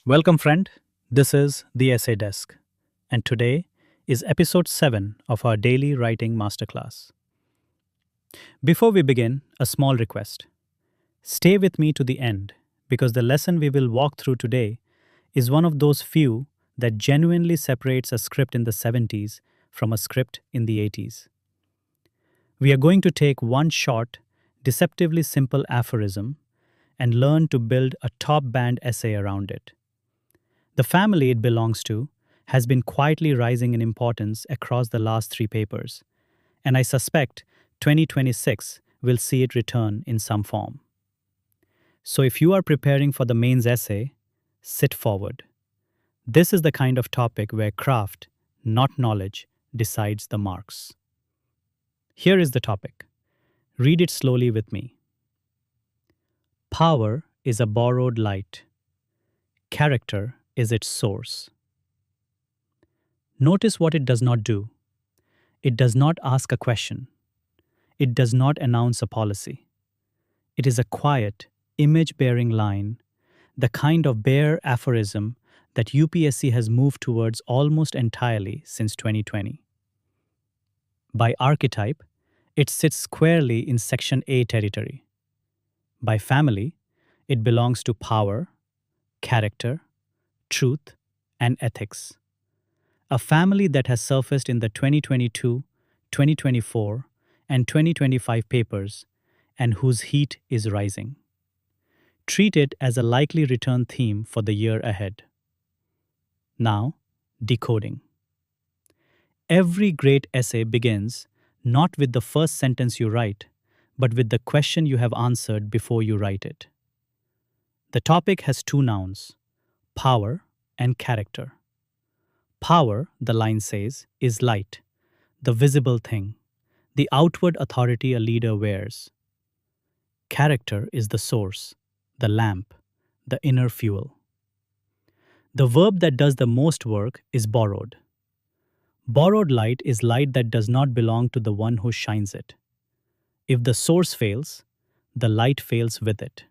Welcome, friend. This is the Essay Desk, and today is episode 7 of our daily writing masterclass. Before we begin, a small request. Stay with me to the end because the lesson we will walk through today is one of those few that genuinely separates a script in the 70s from a script in the 80s. We are going to take one short, deceptively simple aphorism and learn to build a top band essay around it. The family it belongs to has been quietly rising in importance across the last three papers, and I suspect 2026 will see it return in some form. So if you are preparing for the mains essay, sit forward. This is the kind of topic where craft, not knowledge, decides the marks. Here is the topic. Read it slowly with me. Power is a borrowed light. Character is its source. Notice what it does not do. It does not ask a question. It does not announce a policy. It is a quiet, image-bearing line, the kind of bare aphorism that UPSC has moved towards almost entirely since 2020. By archetype, it sits squarely in Section A territory. By family, it belongs to power, character, truth, and ethics. A family that has surfaced in the 2022, 2024, and 2025 papers and whose heat is rising. Treat it as a likely return theme for the year ahead. Now, decoding. Every great essay begins not with the first sentence you write, but with the question you have answered before you write it. The topic has two nouns, power and character. Power, the line says, is light, the visible thing, the outward authority a leader wears. Character is the source, the lamp, the inner fuel. The verb that does the most work is borrowed. Borrowed light is light that does not belong to the one who shines it. If the source fails, the light fails with it.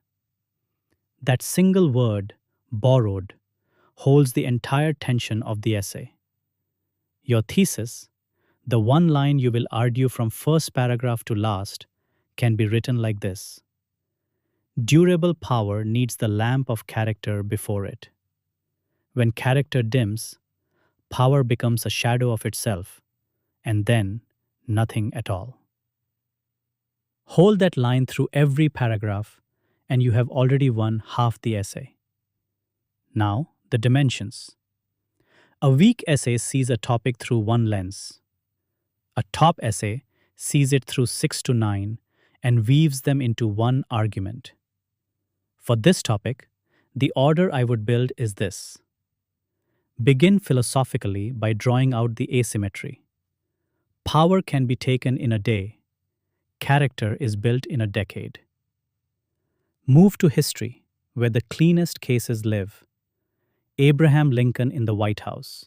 That single word, borrowed, holds the entire tension of the essay. Your thesis, the one line you will argue from first paragraph to last, can be written like this. Durable power needs the lamp of character before it. When character dims, power becomes a shadow of itself, and then nothing at all. Hold that line through every paragraph, and you have already won half the essay. Now, the dimensions. A weak essay sees a topic through one lens. A top essay sees it through 6 to 9 and weaves them into one argument. For this topic, the order I would build is this. Begin philosophically by drawing out the asymmetry. Power can be taken in a day. Character is built in a decade. Move to history, where the cleanest cases live. Abraham Lincoln in the White House.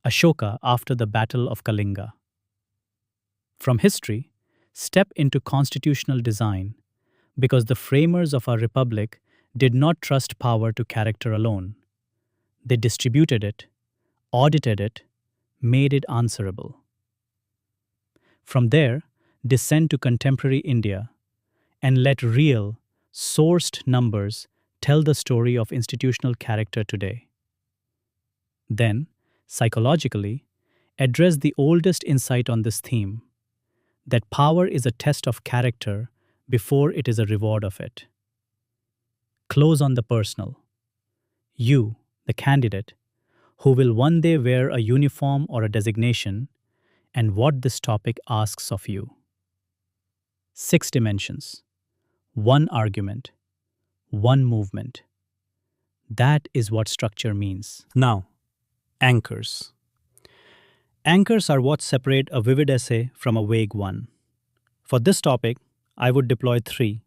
Ashoka after the Battle of Kalinga. From history, step into constitutional design, because the framers of our republic did not trust power to character alone. They distributed it, audited it, made it answerable. From there, descend to contemporary India and let real, sourced numbers tell the story of institutional character today. Then, psychologically, address the oldest insight on this theme, that power is a test of character before it is a reward of it. Close on the personal. You, the candidate, who will one day wear a uniform or a designation, and what this topic asks of you. 6 dimensions. One argument. One movement. That is what structure means. Now, anchors. Anchors are what separate a vivid essay from a vague one. For this topic, I would deploy 3,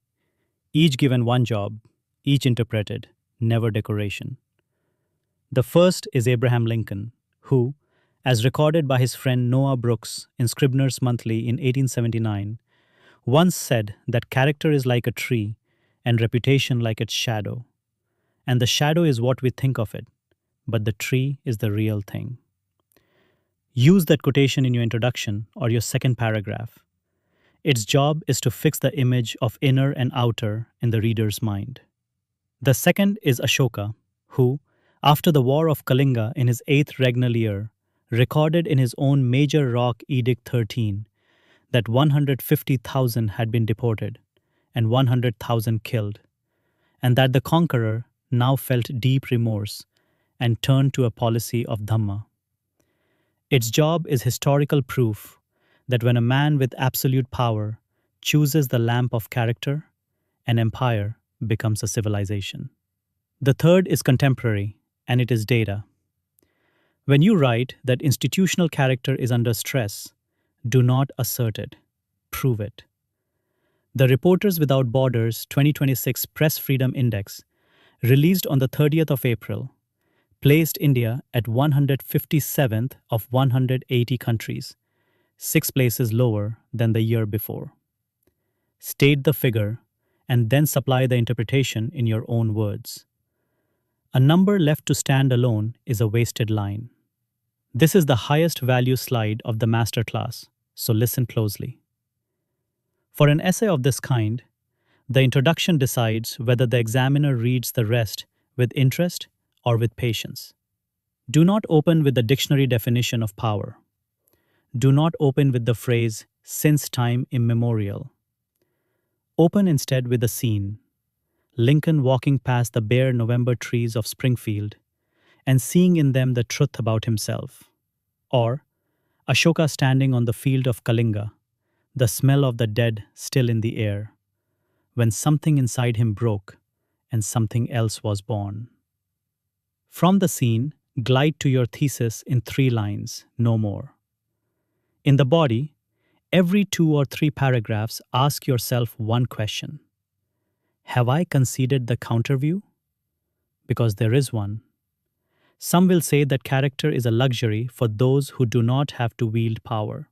each given one job, each interpreted, never decoration. The first is Abraham Lincoln, who, as recorded by his friend Noah Brooks in Scribner's Monthly in 1879, once said that character is like a tree and reputation like its shadow. and the shadow is what we think of it, but the tree is the real thing. Use that quotation in your introduction or your second paragraph. Its job is to fix the image of inner and outer in the reader's mind. The second is Ashoka, who, after the War of Kalinga in his 8th regnal year, recorded in his own major rock Edict 13 that 150,000 had been deported and 100,000 killed, and that the conqueror now felt deep remorse and turned to a policy of Dhamma. Its job is historical proof that when a man with absolute power chooses the lamp of character, an empire becomes a civilization. The third is contemporary, and it is data. When you write that institutional character is under stress, do not assert it, prove it. The Reporters Without Borders 2026 Press Freedom Index, released on the 30th of April, placed India at 157th of 180 countries, 6 places lower than the year before. State the figure and then supply the interpretation in your own words. A number left to stand alone is a wasted line. This is the highest value slide of the masterclass, so listen closely. For an essay of this kind, the introduction decides whether the examiner reads the rest with interest or with patience. Do not open with the dictionary definition of power. Do not open with the phrase, since time immemorial. Open instead with a scene. Lincoln walking past the bare November trees of Springfield and seeing in them the truth about himself. Or Ashoka standing on the field of Kalinga, the smell of the dead still in the air, when something inside him broke and something else was born. From the scene, glide to your thesis in 3 lines, no more. In the body, every 2 or 3 paragraphs, ask yourself one question. Have I conceded the counterview? Because there is one. Some will say that character is a luxury for those who do not have to wield power.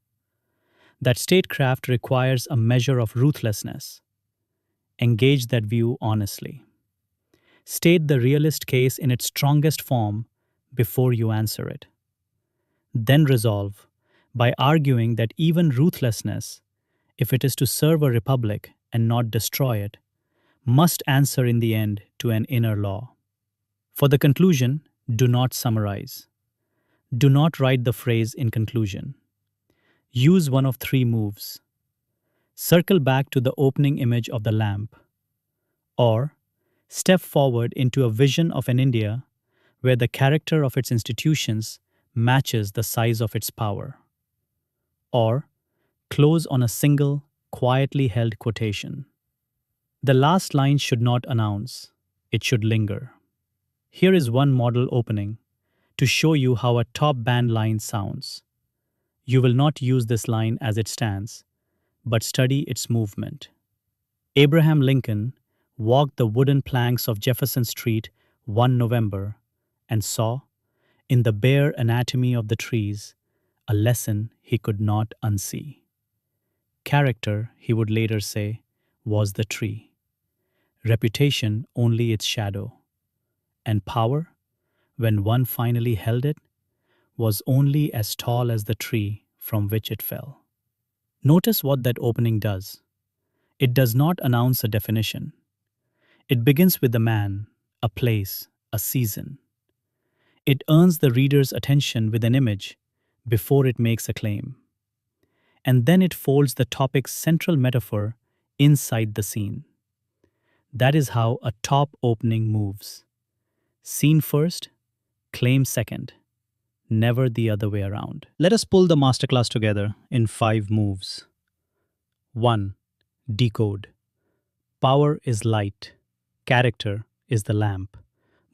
That statecraft requires a measure of ruthlessness. Engage that view honestly. State the realist case in its strongest form before you answer it. Then resolve by arguing that even ruthlessness, if it is to serve a republic and not destroy it, must answer in the end to an inner law. For the conclusion, do not summarize. Do not write the phrase in conclusion. Use one of 3 moves. Circle back to the opening image of the lamp. Or step forward into a vision of an India where the character of its institutions matches the size of its power. Or close on a single, quietly held quotation. The last line should not announce, it should linger. Here is one model opening to show you how a top band line sounds. You will not use this line as it stands, but study its movement. Abraham Lincoln walked the wooden planks of Jefferson Street one November and saw, in the bare anatomy of the trees, a lesson he could not unsee. Character, he would later say, was the tree. Reputation only its shadow. And power, when one finally held it, was only as tall as the tree from which it fell. Notice what that opening does. It does not announce a definition. It begins with a man, a place, a season. It earns the reader's attention with an image before it makes a claim. And then it folds the topic's central metaphor inside the scene. That is how a top opening moves. Scene first, claim second, never the other way around. Let us pull the masterclass together in 5 moves. 1. Decode. Power is light. Character is the lamp.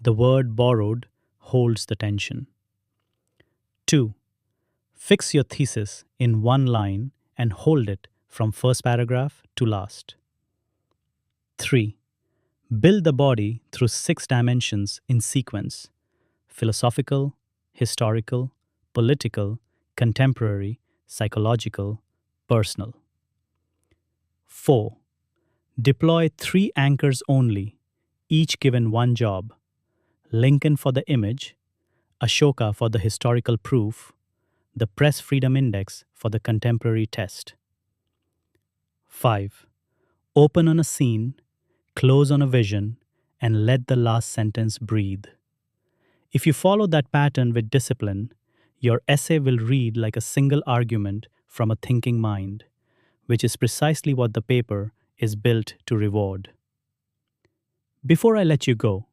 The word borrowed holds the tension. 2. Fix your thesis in 1 line and hold it from first paragraph to last. 3. Build the body through 6 dimensions in sequence: philosophical, historical, political, contemporary, psychological, personal. 4. Deploy 3 anchors only, each given one job: Lincoln for the image, Ashoka for the historical proof, the Press Freedom Index for the contemporary test. 5. Open on a scene, close on a vision, and let the last sentence breathe. If you follow that pattern with discipline, your essay will read like a single argument from a thinking mind, which is precisely what the paper is built to reward. Before I let you go,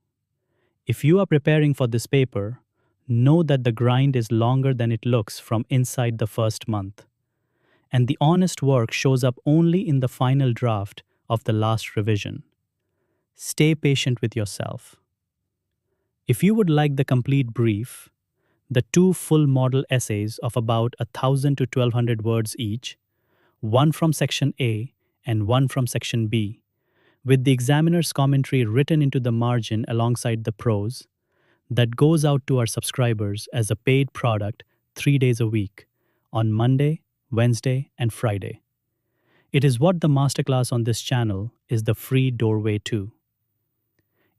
if you are preparing for this paper, know that the grind is longer than it looks from inside the first month, and the honest work shows up only in the final draft of the last revision. Stay patient with yourself. If you would like the complete brief, the two full model essays of about 1,000 to 1,200 words each, one from section A and one from section B, with the examiner's commentary written into the margin alongside the prose, that goes out to our subscribers as a paid product 3 days a week, on Monday, Wednesday, and Friday. It is what the masterclass on this channel is the free doorway to.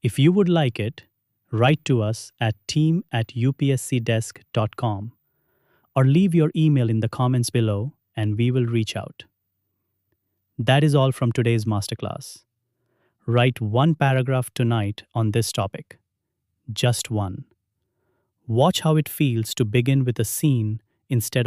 If you would like it, write to us at team@upscdesk.com or leave your email in the comments below and we will reach out. That is all from today's masterclass. Write one paragraph tonight on this topic. Just one. Watch how it feels to begin with a scene instead